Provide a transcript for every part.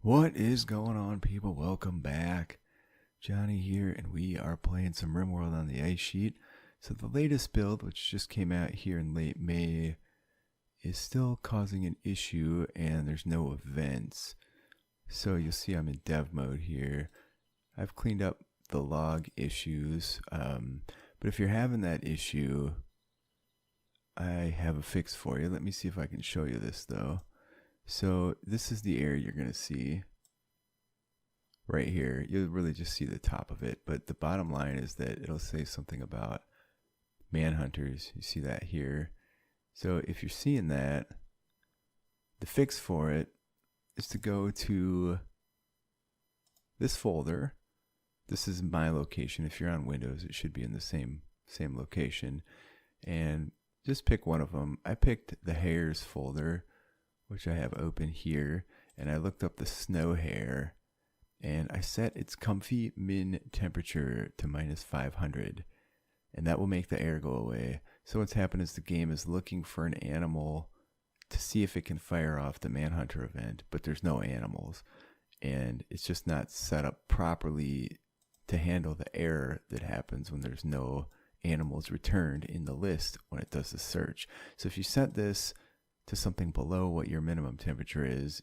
What is going on, people? Welcome back. Johnny here, and we are playing some RimWorld on the ice sheet. So the latest build, which just came out here in late May, is still causing an issue, and there's no events. So you'll see I'm in dev mode here. I've cleaned up the log issues, but if you're having that issue, I have a fix for you. Let me see if I can show you this, though. So this is the area you're going to see right here. You'll really just see the top of it, but the bottom line is that it'll say something about manhunters. You see that here. So if you're seeing that, the fix for it is to go to this folder. This is my location. If you're on Windows, it should be in the same location, and just pick one of them. I picked the hairs folder, which I have open here, and I looked up the snow hare, and I set its comfy min temperature to -500, and that will make the air go away. So what's happened is the game is looking for an animal to see if it can fire off the manhunter event, but there's no animals, and it's just not set up properly to handle the error that happens when there's no animals returned in the list when it does the search. So if you set this to something below what your minimum temperature is,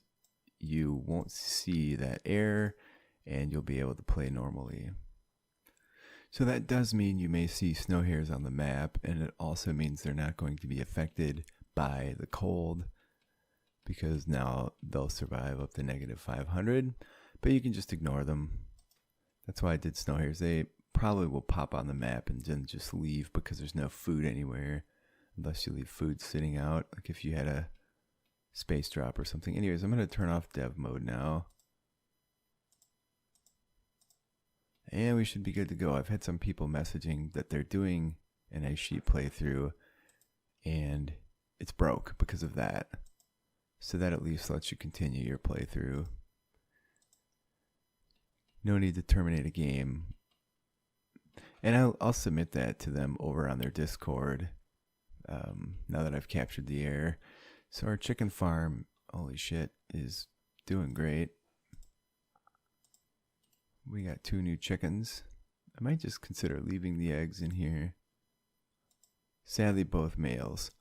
you won't see that error and you'll be able to play normally. So that does mean you may see snow hares on the map, and it also means they're not going to be affected by the cold because now they'll survive up to -500, but you can just ignore them. That's why I did snow hares. They probably will pop on the map and then just leave because there's no food anywhere. Unless you leave food sitting out, like if you had a space drop or something. Anyways, I'm going to turn off dev mode now. And we should be good to go. I've had some people messaging that they're doing an ice sheet playthrough, and it's broke because of that. So that at least lets you continue your playthrough. No need to terminate a game. And I'll submit that to them over on their Discord. Now that I've captured the air. So our chicken farm, holy shit, is doing great. We got 2 new chickens. I might just consider leaving the eggs in here. Sadly, both males.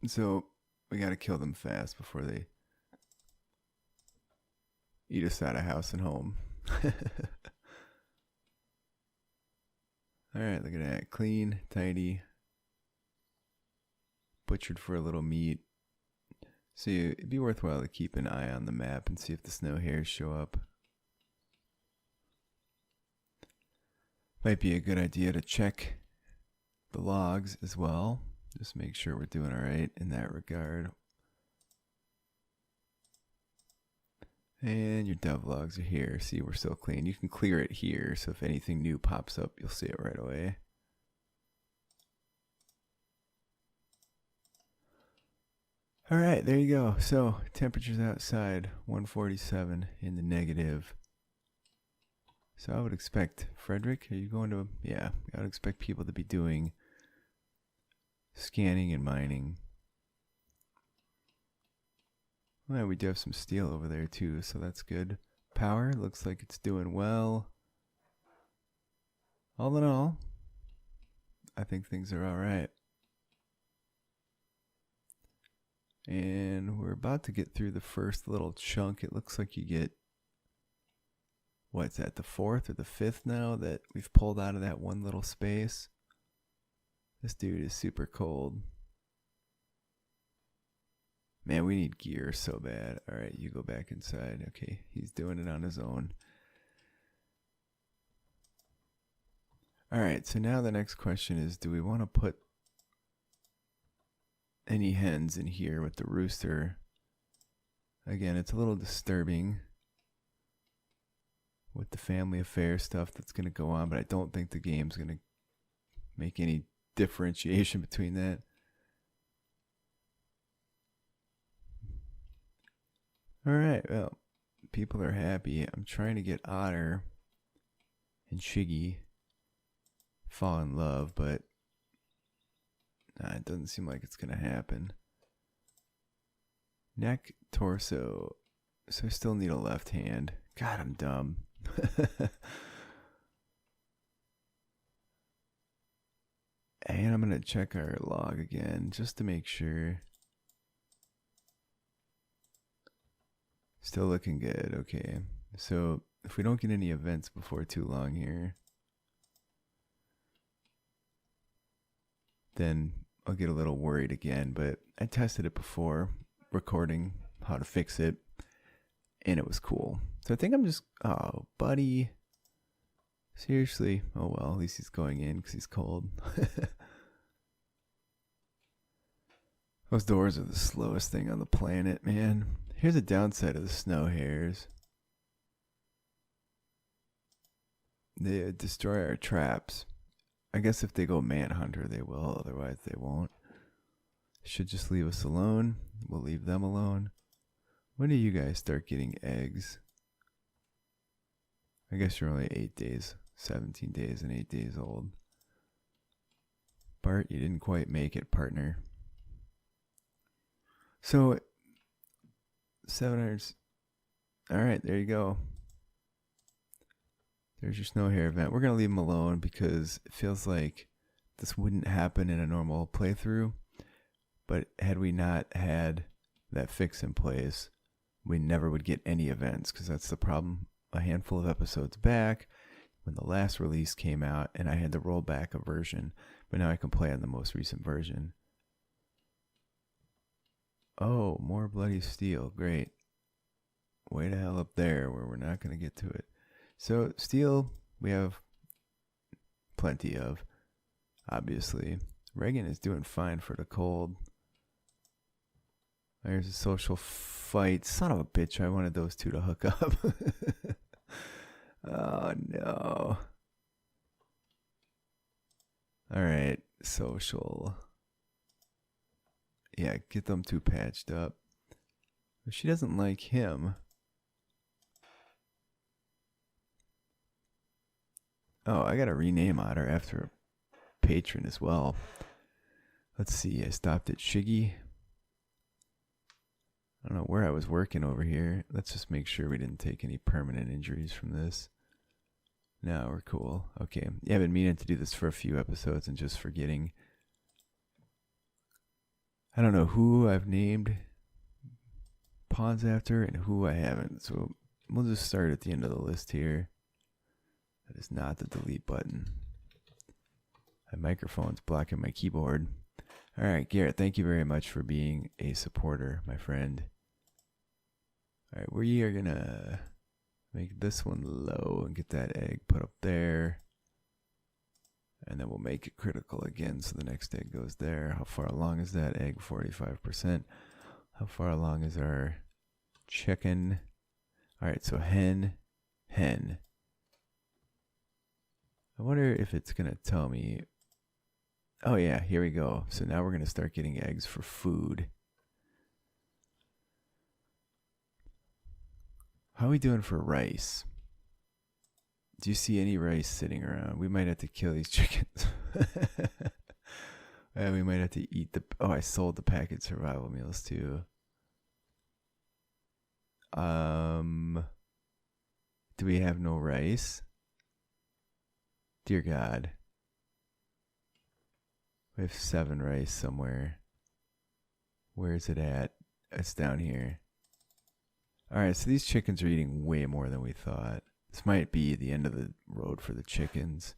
So we gotta kill them fast before they eat us out of house and home. Alright, look at that. Clean, tidy. Butchered for a little meat. So it'd be worthwhile to keep an eye on the map and see if the snow hares show up. Might be a good idea to check the logs as well. Just make sure we're doing alright in that regard. And your dev logs are here. See, we're still clean. You can clear it here, so if anything new pops up, you'll see it right away. Alright, there you go. So, temperatures outside, 147 in the negative. So I would expect, Frederick, are you going to, yeah, I would expect people to be doing scanning and mining. Well, we do have some steel over there too, so that's good. Power looks like it's doing well. All in all, I think things are alright. And we're about to get through the first little chunk. It looks like you get, what's that, the 4th or the 5th now that we've pulled out of that one little space. This dude is super cold. Man, we need gear so bad. Alright, you go back inside. Okay, he's doing it on his own. Alright, so now the next question is, do we want to put any hens in here with the rooster? Again, it's a little disturbing with the family affair stuff that's going to go on, but I don't think the game's going to make any differentiation between that. Alright, well, people are happy. I'm trying to get Otter and Shiggy fall in love, but Nah, it doesn't seem like it's gonna happen. Neck, torso. So I still need a left hand. God, I'm dumb. And I'm gonna check our log again just to make sure. Still looking good. Okay. So if we don't get any events before too long here, then I'll get a little worried again. But I tested it before recording how to fix it, and it was cool. So I think I'm just, oh, buddy. Seriously. Oh, well, at least he's going in because he's cold. Those doors are the slowest thing on the planet, man. Here's a downside of the snow hares. They destroy our traps. I guess if they go manhunter, they will. Otherwise, they won't. Should just leave us alone. We'll leave them alone. When do you guys start getting eggs? I guess you're only 8 days, 17 days, and 8 days old. Bart, you didn't quite make it, partner. So, 700. All right, there you go. There's your snow hare event. We're going to leave them alone because it feels like this wouldn't happen in a normal playthrough. But had we not had that fix in place, we never would get any events because that's the problem. A handful of episodes back, when the last release came out, and I had to roll back a version, but now I can play on the most recent version. Oh, more bloody steel. Great. Way to hell up there where we're not going to get to it. So, steel, we have plenty of, obviously. Reagan is doing fine for the cold. There's a social fight. Son of a bitch, I wanted those two to hook up. Oh, no. All right, social. Yeah, get them two patched up. If she doesn't like him. Oh, I gotta rename Otter after a patron as well. Let's see, I stopped at Shiggy. I don't know where I was working over here. Let's just make sure we didn't take any permanent injuries from this. No, we're cool. Okay. Yeah, I've been meaning to do this for a few episodes and just forgetting. I don't know who I've named pawns after and who I haven't. So we'll just start at the end of the list here. That is not the delete button. My microphone's blocking my keyboard. All right, Garrett, thank you very much for being a supporter, my friend. All right, we are going to make this one low and get that egg put up there. And then we'll make it critical again so the next egg goes there. How far along is that egg? 45%. How far along is our chicken? All right, so hen. I wonder if it's going to tell me. Oh, yeah, here we go. So now we're going to start getting eggs for food. How are we doing for rice? Do you see any rice sitting around? We might have to kill these chickens. We might have to eat the... Oh, I sold the packaged survival meals too. Do we have no rice? Dear God. We have 7 rice somewhere. Where is it at? It's down here. Alright, so these chickens are eating way more than we thought. This might be the end of the road for the chickens.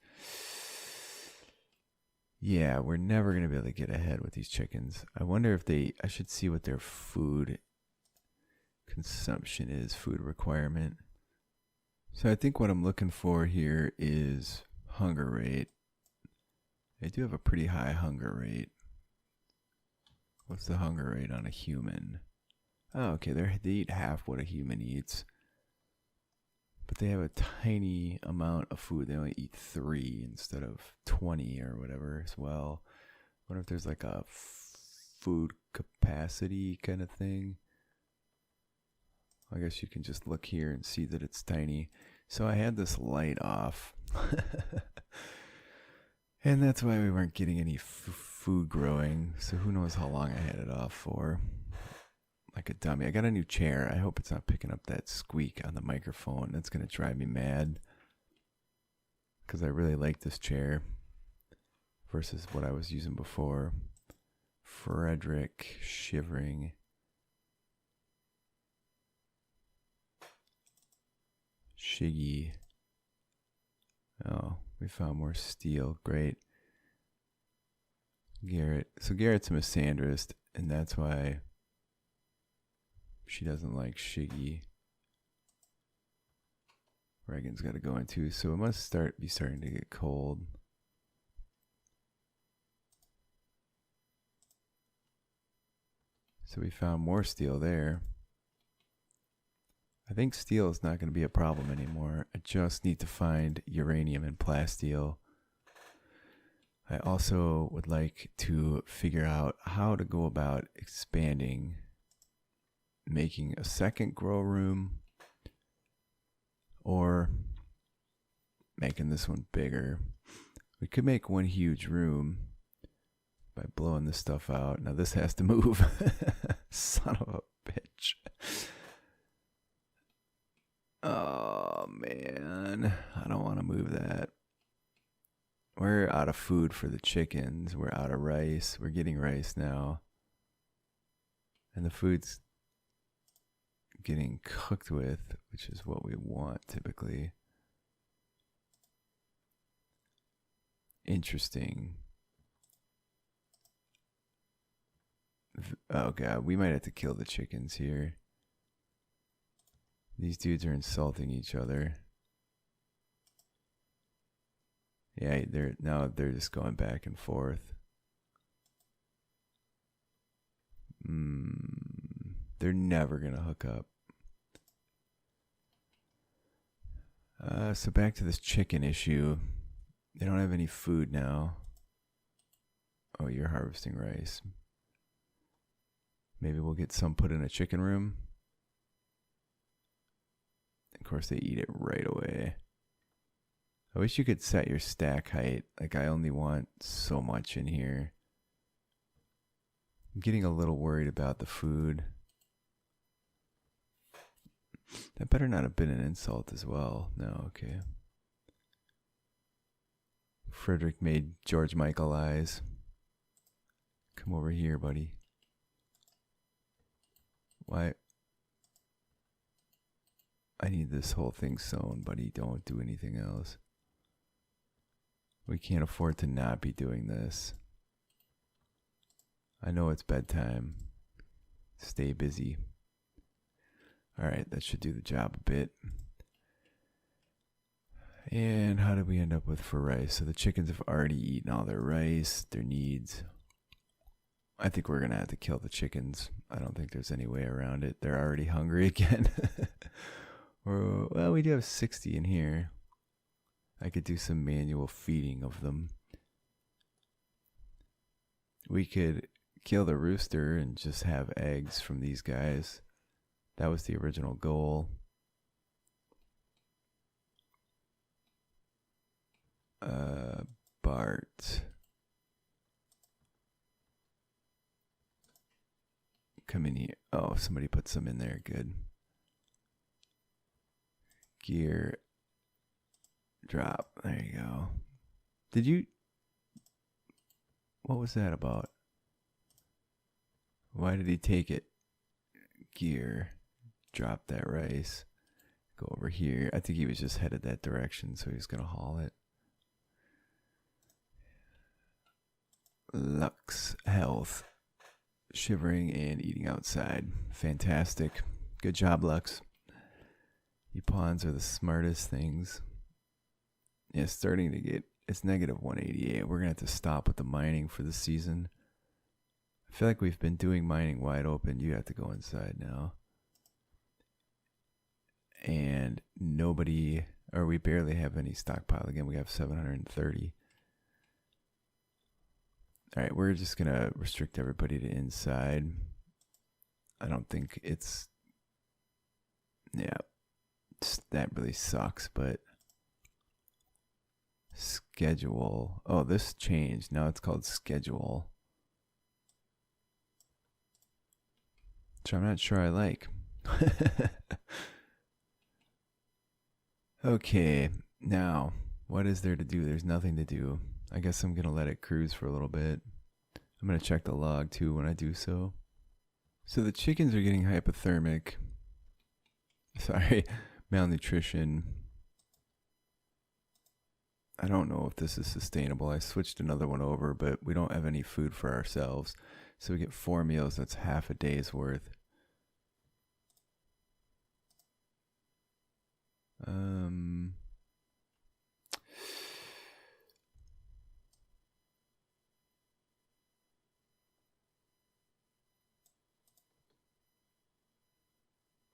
Yeah, we're never going to be able to get ahead with these chickens. I wonder if I should see what their food consumption is, food requirement. So I think what I'm looking for here is hunger rate. They do have a pretty high hunger rate. What's the hunger rate on a human? Oh, okay, they eat half what a human eats. But they have a tiny amount of food. They only eat 3 instead of 20 or whatever as well. I wonder if there's like a food capacity kind of thing. I guess you can just look here and see that it's tiny. So I had this light off. And that's why we weren't getting any food growing, so who knows how long I had it off for. Like a dummy. I got a new chair. I hope it's not picking up that squeak on the microphone. That's going to drive me mad. Because I really like this chair versus what I was using before. Frederick shivering. Shiggy. Oh, we found more steel. Great. Garrett. So Garrett's a misandrist, and that's why she doesn't like Shiggy. Reagan's got to go in too, so it must be starting to get cold. So we found more steel there. I think steel is not going to be a problem anymore. I just need to find uranium and plasteel. I also would like to figure out how to go about expanding, making a second grow room, or making this one bigger. We could make one huge room by blowing this stuff out. Now this has to move. Son of a bitch. Oh man, I don't want to move that. We're out of food for the chickens. We're out of rice. We're getting rice now. And the food's getting cooked with, which is what we want typically. Interesting. Oh god, we might have to kill the chickens here. These dudes are insulting each other. Yeah, they're just going back and forth. They're never gonna hook up. So back to this chicken issue. They don't have any food now. Oh, you're harvesting rice. Maybe we'll get some put in a chicken room. Of course, they eat it right away. I wish you could set your stack height. Like, I only want so much in here. I'm getting a little worried about the food. That better not have been an insult as well. No, okay. Frederick made George Michael eyes. Come over here, buddy. Why? I need this whole thing sewn, buddy. Don't do anything else. We can't afford to not be doing this. I know it's bedtime. Stay busy. Alright, that should do the job a bit. And how did we end up with for rice? So the chickens have already eaten all their rice, their needs. I think we're going to have to kill the chickens. I don't think there's any way around it. They're already hungry again. Well, we do have 60 in here. I could do some manual feeding of them. We could kill the rooster and just have eggs from these guys. That was the original goal. Bart. Come in here. Oh, somebody put some in there. Good. Gear. Drop. There you go. Did you... What was that about? Why did he take it? Gear. Drop that rice. Go over here. I think he was just headed that direction, so he's going to haul it. Lux. Health. Shivering and eating outside. Fantastic. Good job, Lux. You pawns are the smartest things. Yeah, starting to get... It's negative 188. We're going to have to stop with the mining for the season. I feel like we've been doing mining wide open. You have to go inside now. And nobody... Or we barely have any stockpile. Again, we have 730. Alright, we're just going to restrict everybody to inside. I don't think it's... Yeah. That really sucks, but... Schedule. Oh, this changed. Now it's called schedule. Which I'm not sure I like. Okay, now, what is there to do? There's nothing to do. I guess I'm going to let it cruise for a little bit. I'm going to check the log too when I do so. So the chickens are getting hypothermic. Sorry, malnutrition. I don't know if this is sustainable. I switched another one over, but we don't have any food for ourselves. So we get 4 meals. That's half a day's worth.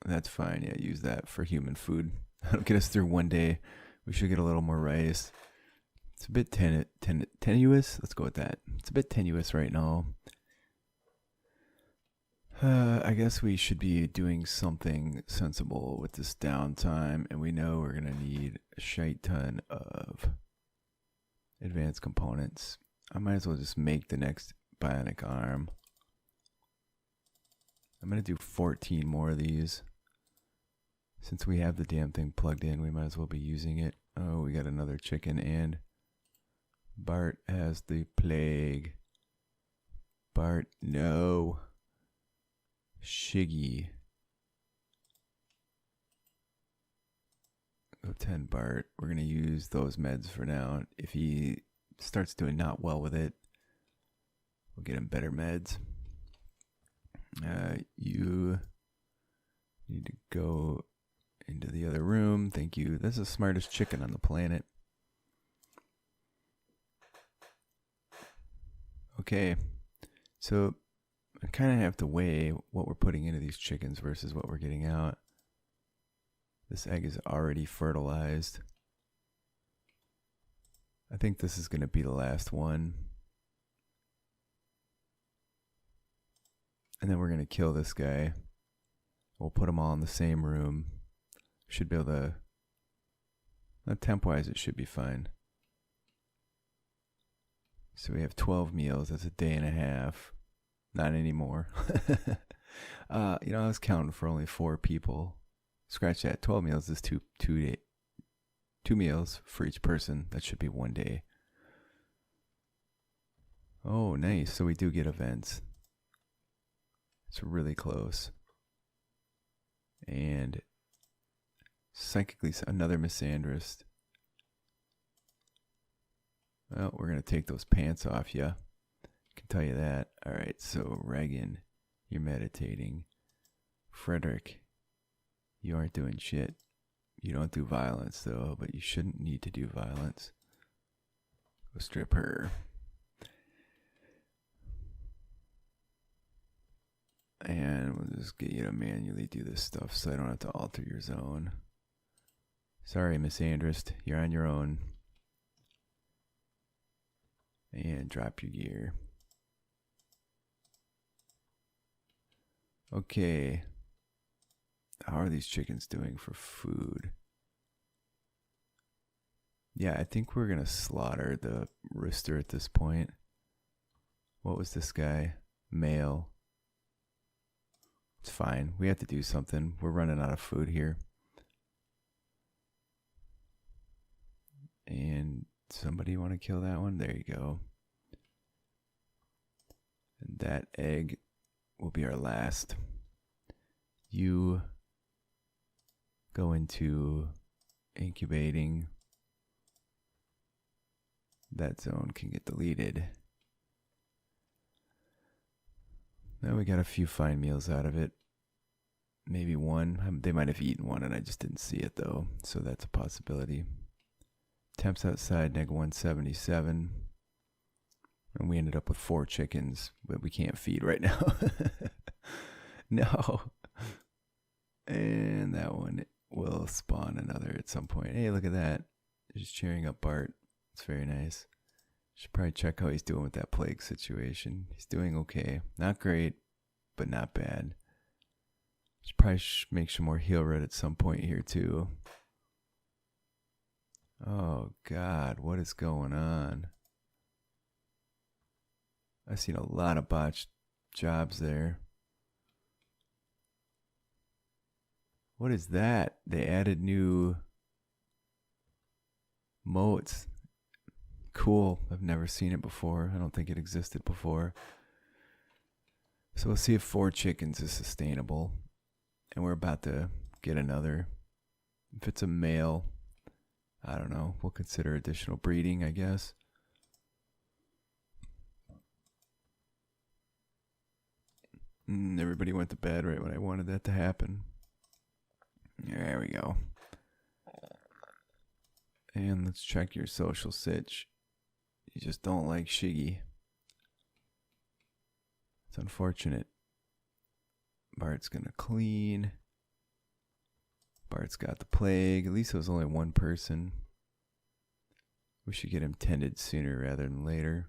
That's fine. Yeah, use that for human food. That'll get us through one day. We should get a little more rice. It's a bit tenuous. Let's go with that. It's a bit tenuous right now. I guess we should be doing something sensible with this downtime, and we know we're going to need a shite ton of advanced components. I might as well just make the next bionic arm. I'm going to do 14 more of these. Since we have the damn thing plugged in, we might as well be using it. Oh, we got another chicken, and Bart has the plague. Bart, no. Shiggy. Go 10 Bart. We're going to use those meds for now. If he starts doing not well with it, we'll get him better meds. You need to go into the other room. Thank you. That's the smartest chicken on the planet. Okay. So I kind of have to weigh what we're putting into these chickens versus what we're getting out. This egg is already fertilized. I think this is going to be the last one. And then we're going to kill this guy. We'll put them all in the same room. Should be able to... temp-wise, it should be fine. So we have 12 meals. That's a day and a half. Not anymore. I was counting for only 4 people. Scratch that. 12 meals is two meals for each person. That should be 1 day. Oh, nice. So we do get events. It's really close. And psychically, another misandrist. Well, we're going to take those pants off, yeah. Can tell you that. All right, so Reagan, you're meditating. Frederick, you aren't doing shit. You don't do violence, though, but you shouldn't need to do violence. Go strip her. And we'll just get you to manually do this stuff so I don't have to alter your zone. Sorry, Miss Andrist, you're on your own. And drop your gear. Okay. How are these chickens doing for food? Yeah, I think we're going to slaughter the rooster at this point. What was this guy? Male. It's fine. We have to do something. We're running out of food here. And somebody want to kill that one? There you go. And that egg will be our last. You go into incubating. That zone can get deleted. Now we got a few fine meals out of it. Maybe one. They might have eaten one and I just didn't see it though. So that's a possibility. Temps outside, -177. And we ended up with 4 chickens, but we can't feed right now. No. And that one will spawn another at some point. Hey, look at that. Just cheering up Bart. It's very nice. Should probably check how he's doing with that plague situation. He's doing okay. Not great, but not bad. Should probably make some more heal red at some point here too. Oh, God, what is going on? I've seen a lot of botched jobs there. What is that? They added new moats. Cool. I've never seen it before. I don't think it existed before. So we'll see if 4 chickens is sustainable. And we're about to get another. If it's a male, I don't know. We'll consider additional breeding, I guess. Everybody went to bed right when I wanted that to happen. There we go. And let's check your social sitch. You just don't like Shiggy. It's unfortunate. Bart's gonna clean. Bart's got the plague. At least it was only one person. We should get him tended sooner rather than later.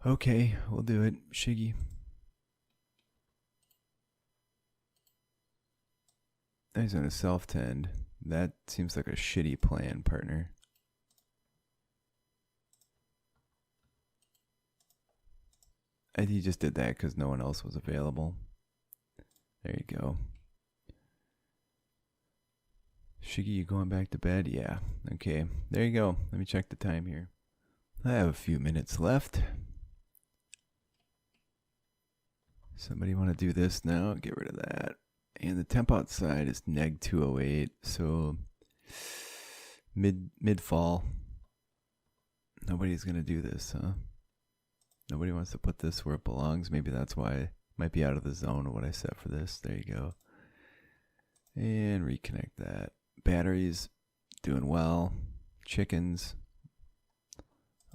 Okay, we'll do it. Shiggy. He's gonna self-tend. That seems like a shitty plan, partner. He just did that because no one else was available. There you go. Shiggy, you going back to bed? Yeah. Okay. There you go. Let me check the time here. I have a few minutes left. Somebody want to do this now? Get rid of that. And the temp outside is neg 208. So mid fall. Nobody's gonna do this, huh? Nobody wants to put this where it belongs. Maybe that's why it might be out of the zone of what I set for this. There you go. And reconnect that. Batteries doing well. Chickens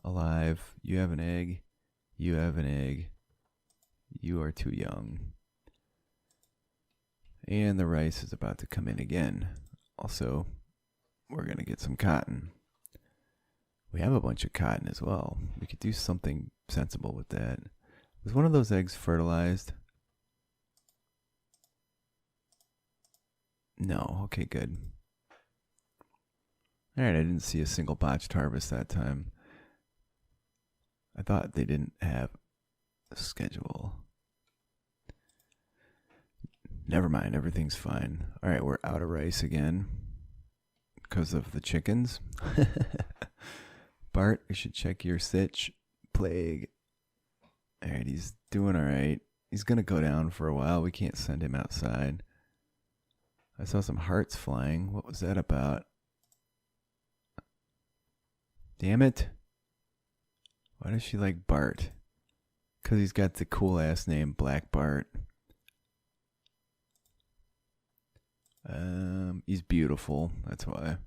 alive. You have an egg. You have an egg. You are too young. And the rice is about to come in again. Also, we're going to get some cotton. We have a bunch of cotton as well. We could do something sensible with that. Was one of those eggs fertilized? No. Okay, good. Alright, I didn't see a single botched harvest that time. I thought they didn't have a schedule. Never mind, everything's fine. Alright, we're out of rice again. Because of the chickens. Bart, we should check your sitch. Plague. Alright, he's doing alright. He's gonna go down for a while. We can't send him outside. I saw some hearts flying. What was that about? Damn it. Why does she like Bart? Because he's got the cool ass name Black Bart. He's beautiful. That's why.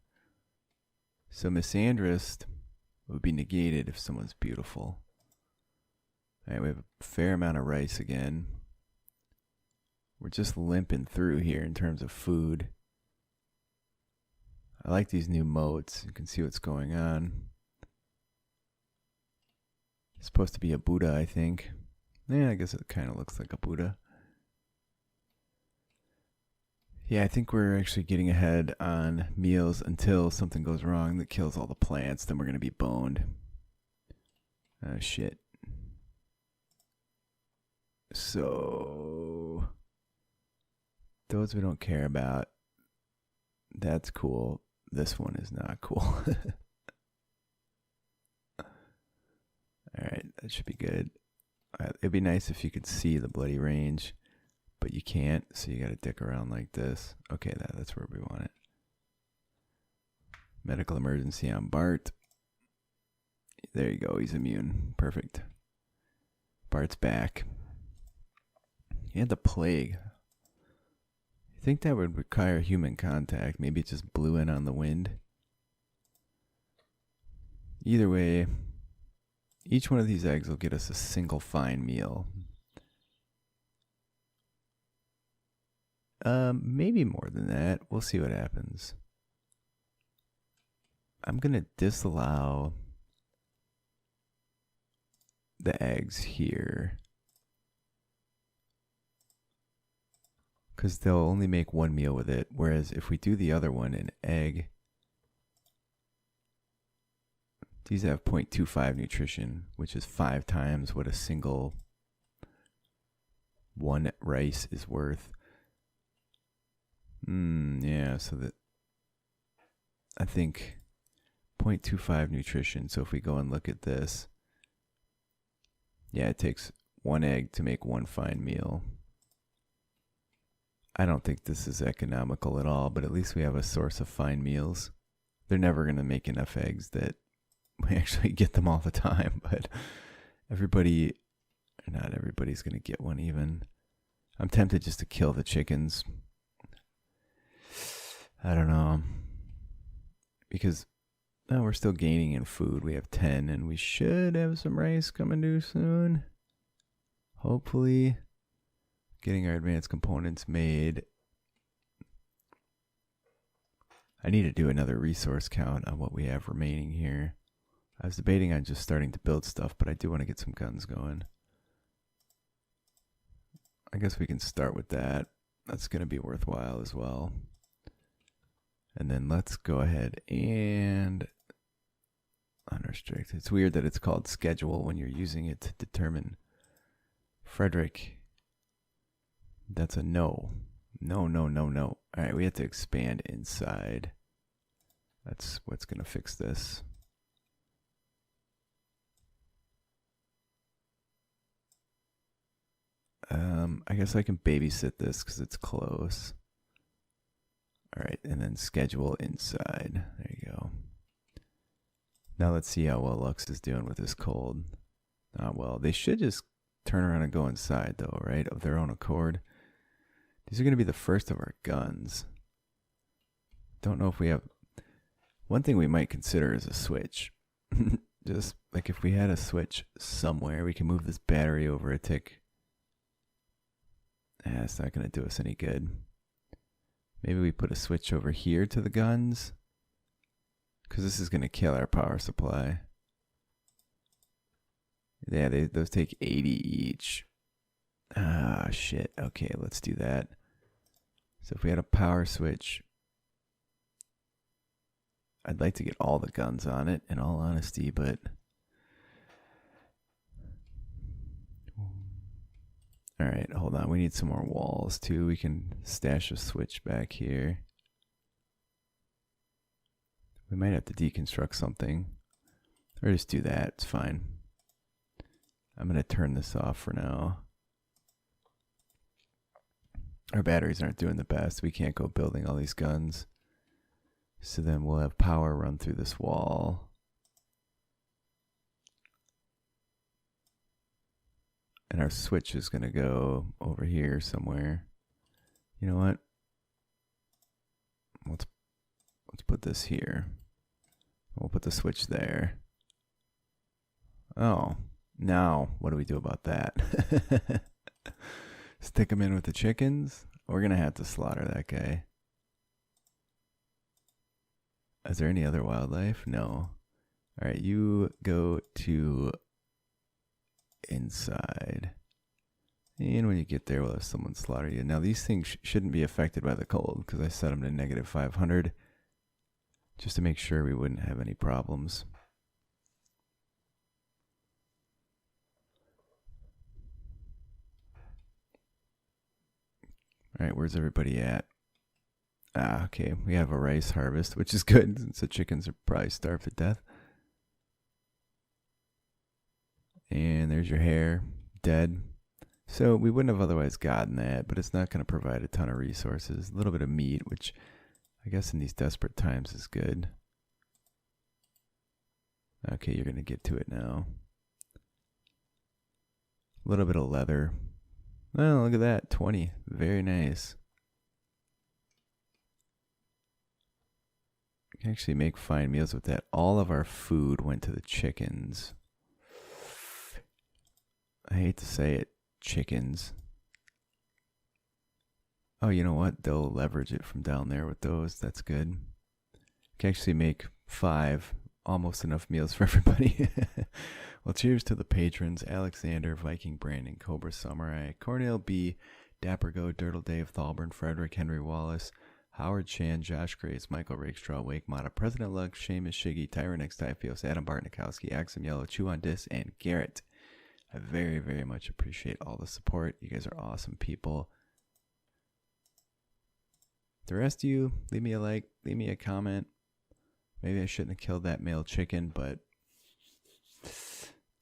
So misandrist would be negated if someone's beautiful. Alright, we have a fair amount of rice again. We're just limping through here in terms of food. I like these new moats. You can see what's going on. It's supposed to be a Buddha, I think. Yeah, I guess it kind of looks like a Buddha. Yeah, I think we're actually getting ahead on meals until something goes wrong that kills all the plants. Then we're going to be boned. Oh, shit. So, those we don't care about. That's cool. This one is not cool. Alright, that should be good. It'd be nice if you could see the bloody range, but you can't, so you gotta dick around like this. Okay, that's where we want it. Medical emergency on Bart. There you go, he's immune. Perfect. Bart's back. He had the plague. You think that would require human contact? Maybe it just blew in on the wind? Either way, each one of these eggs will get us a single fine meal. Maybe more than that. We'll see what happens. I'm going to disallow the eggs here. because they'll only make one meal with it. Whereas if we do the other one, an egg, these have 0.25 nutrition, which is 5 times what a single one rice is worth. Yeah, so that I think 0.25 nutrition. So if we go and look at this, yeah, it takes one egg to make one fine meal. I don't think this is economical at all, but at least we have a source of fine meals. They're never going to make enough eggs that we actually get them all the time, but not everybody's going to get one even. I'm tempted just to kill the chickens. I don't know. Because we're still gaining in food. We have 10 and we should have some rice coming due soon. Hopefully. Getting our advanced components made. I need to do another resource count on what we have remaining here. I was debating on just starting to build stuff, but I do want to get some guns going. I guess we can start with that. That's going to be worthwhile as well. And then let's go ahead and unrestrict. It's weird that it's called schedule when you're using it to determine. Frederick, that's a no. No, no, no, no. All right, we have to expand inside. That's what's going to fix this. I guess I can babysit this because it's close. All right, and then schedule inside. There you go. Now let's see how well Lux is doing with this cold. Not well. They should just turn around and go inside, though, right? Of their own accord. These are going to be the first of our guns. Don't know if we have... One thing we might consider is a switch. Just like if we had a switch somewhere, we can move this battery over a tick. It's not going to do us any good. Maybe we put a switch over here to the guns. Because this is going to kill our power supply. Yeah, those take 80 each. Ah, shit. Okay, let's do that. So if we had a power switch, I'd like to get all the guns on it, in all honesty, but... Alright, hold on. We need some more walls, too. We can stash a switch back here. We might have to deconstruct something. Or just do that. It's fine. I'm going to turn this off for now. Our batteries aren't doing the best. We can't go building all these guns. So then we'll have power run through this wall. And our switch is going to go over here somewhere. You know what? Let's put this here. We'll put the switch there. Oh, now what do we do about that? Stick them in with the chickens? We're going to have to slaughter that guy. Is there any other wildlife? No. All right, you go to inside. And when you get there, we'll have someone slaughter you. Now, these things shouldn't be affected by the cold because I set them to negative 500 just to make sure we wouldn't have any problems. All right, where's everybody at? Ah, okay, we have a rice harvest, which is good since the chickens are probably starved to death. And there's your hare, dead. So we wouldn't have otherwise gotten that, but it's not going to provide a ton of resources. A little bit of meat, which I guess in these desperate times is good. Okay, you're going to get to it now. A little bit of leather. Oh, look at that, 20. Very nice. You can actually make fine meals with that. All of our food went to the chickens. I hate to say it, chickens. Oh, you know what? They'll leverage it from down there with those. That's good. You can actually make 5, almost enough meals for everybody. Well, cheers to the patrons. Alexander, Viking Brandon, Cobra Samurai, Cornell B, Dapper Goat, Dirtle Dave, Thalburn, Frederick, Henry Wallace, Howard Chan, Josh Grace, Michael Rakestraw, Wake Mata, President Lug, Seamus Shiggy, Tyron X Typhios, Adam Bartnikowski, Axum Yellow, Chew on Dis, and Garrett. I very, very much appreciate all the support. You guys are awesome people. The rest of you, leave me a like, leave me a comment. Maybe I shouldn't have killed that male chicken, but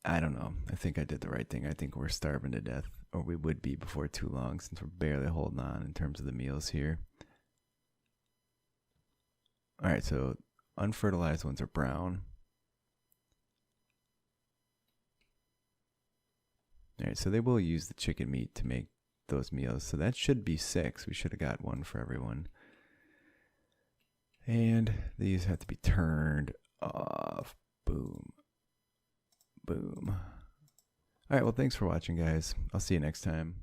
I don't know. I think I did the right thing. I think we're starving to death, or we would be before too long, since we're barely holding on in terms of the meals here. All right, so unfertilized ones are brown. All right, so they will use the chicken meat to make those meals. So that should be 6. We should have got one for everyone. And these have to be turned off. Boom. Boom. All right, well, thanks for watching, guys. I'll see you next time.